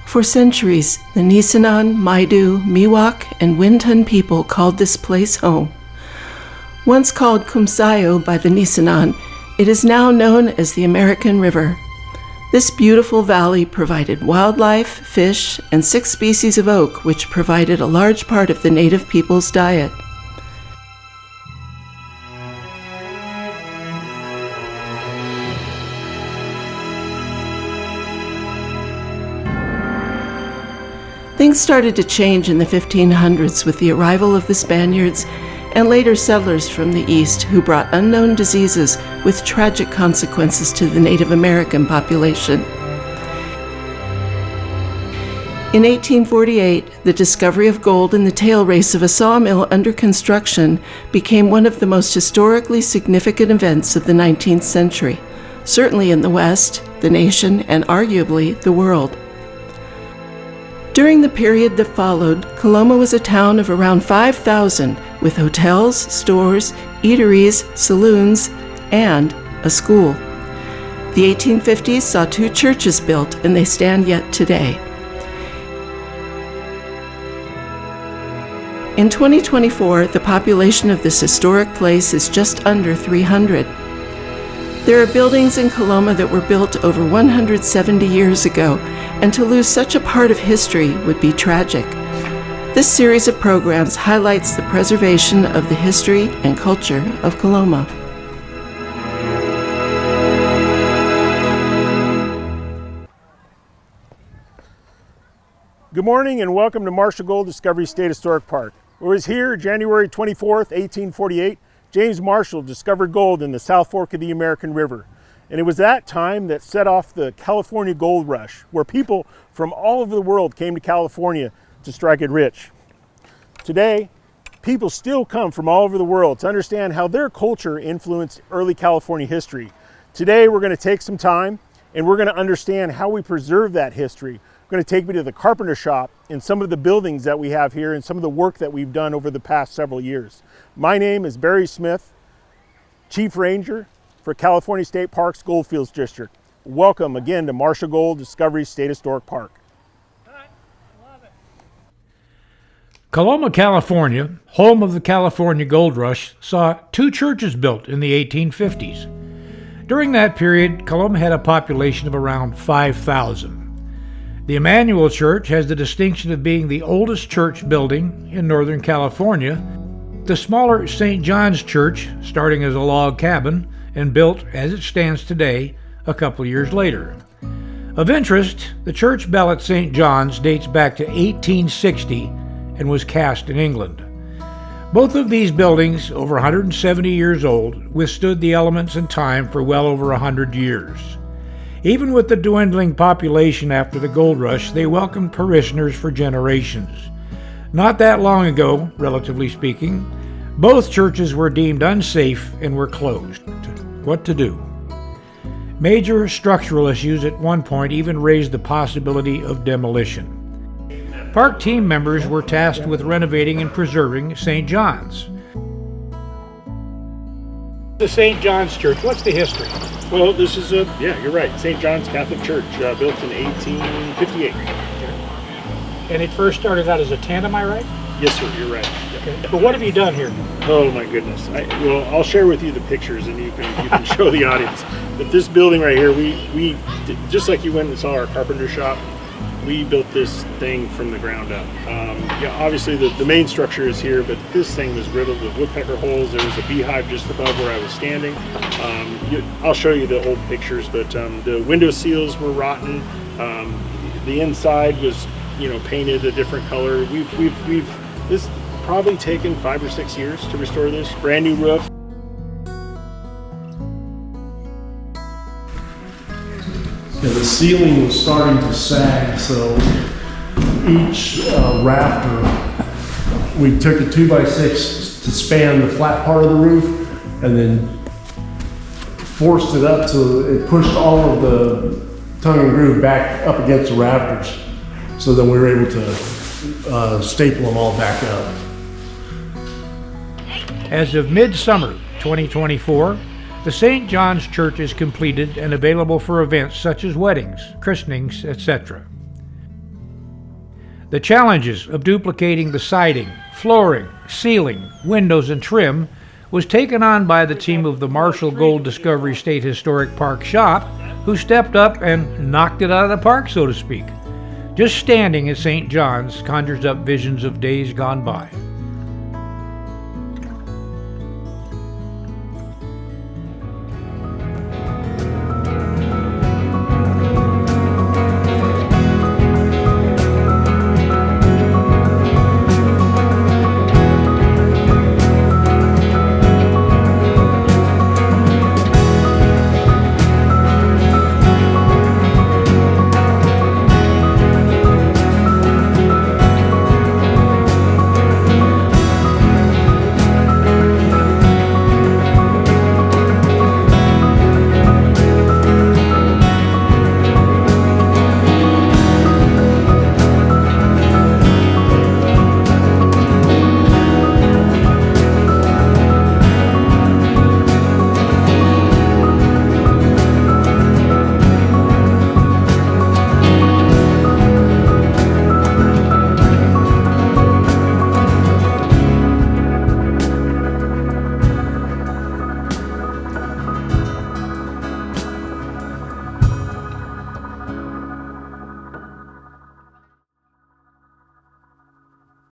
For centuries, the Nisenan, Maidu, Miwok, and Winton people called this place home. Once called Kumsayo by the Nisenan, it is now known as the American River. This beautiful valley provided wildlife, fish, and 6 species of oak, which provided a large part of the native people's diet. Things started to change in the 1500s with the arrival of the Spaniards and later settlers from the east who brought unknown diseases with tragic consequences to the Native American population. In 1848, the discovery of gold in the tail race of a sawmill under construction became one of the most historically significant events of the 19th century, certainly in the West, the nation, and arguably the world. During the period that followed, Coloma was a town of around 5,000 with hotels, stores, eateries, saloons, and a school. The 1850s saw 2 churches built, and they stand yet today. In 2024, the population of this historic place is just under 300. There are buildings in Coloma that were built over 170 years ago, and to lose such a part of history would be tragic. This series of programs highlights the preservation of the history and culture of Coloma. Good morning and welcome to Marshall Gold Discovery State Historic Park. It was here January 24th, 1848, James Marshall discovered gold in the South Fork of the American River. And it was that time that set off the California Gold Rush, where people from all over the world came to California to strike it rich. Today, people still come from all over the world to understand how their culture influenced early California history. Today, we're going to take some time and we're going to understand how we preserve that history. We're going to take me to the carpenter shop and some of the buildings that we have here and some of the work that we've done over the past several years. My name is Barry Smith, Chief Ranger for California State Parks Goldfields District. Welcome again to Marshall Gold Discovery State Historic Park. Coloma, California, home of the California Gold Rush, saw 2 churches built in the 1850s. During that period, Coloma had a population of around 5,000. The Emmanuel Church has the distinction of being the oldest church building in Northern California. The smaller St. John's Church, starting as a log cabin and built as it stands today a couple years later. Of interest, the church bell at St. John's dates back to 1860 and was cast in England. Both of these buildings, over 170 years old, withstood the elements and time for well over 100 years. Even with the dwindling population after the gold rush, they welcomed parishioners for generations. Not that long ago, relatively speaking, both churches were deemed unsafe and were closed. What to do? Major structural issues at one point even raised the possibility of demolition. Park team members were tasked with renovating and preserving St. John's. The St. John's Church, what's the history? Well, this is you're right, St. John's Catholic Church, built in 1858. And it first started out as a tent, am I right? Yes, sir, you're right. Okay. But what have you done here? Oh my goodness. I'll share with you the pictures and you can show the audience. But this building right here, we just like you went and saw our carpenter shop, we built this thing from the ground up. Obviously the main structure is here, but this thing was riddled with woodpecker holes. There was a beehive just above where I was standing. I'll show you the old pictures, but the window seals were rotten. The inside was, painted a different color. This probably taken 5 or 6 years to restore this. Brand new roof. Yeah, the ceiling was starting to sag, so each rafter, we took a 2x6 to span the flat part of the roof and then forced it up so it pushed all of the tongue and groove back up against the rafters. So then we were able to staple them all back up. As of midsummer 2024, the St. John's Church is completed and available for events such as weddings, christenings, etc. The challenges of duplicating the siding, flooring, ceiling, windows, and trim was taken on by the team of the Marshall Gold Discovery State Historic Park shop, who stepped up and knocked it out of the park, so to speak. Just standing at St. John's conjures up visions of days gone by.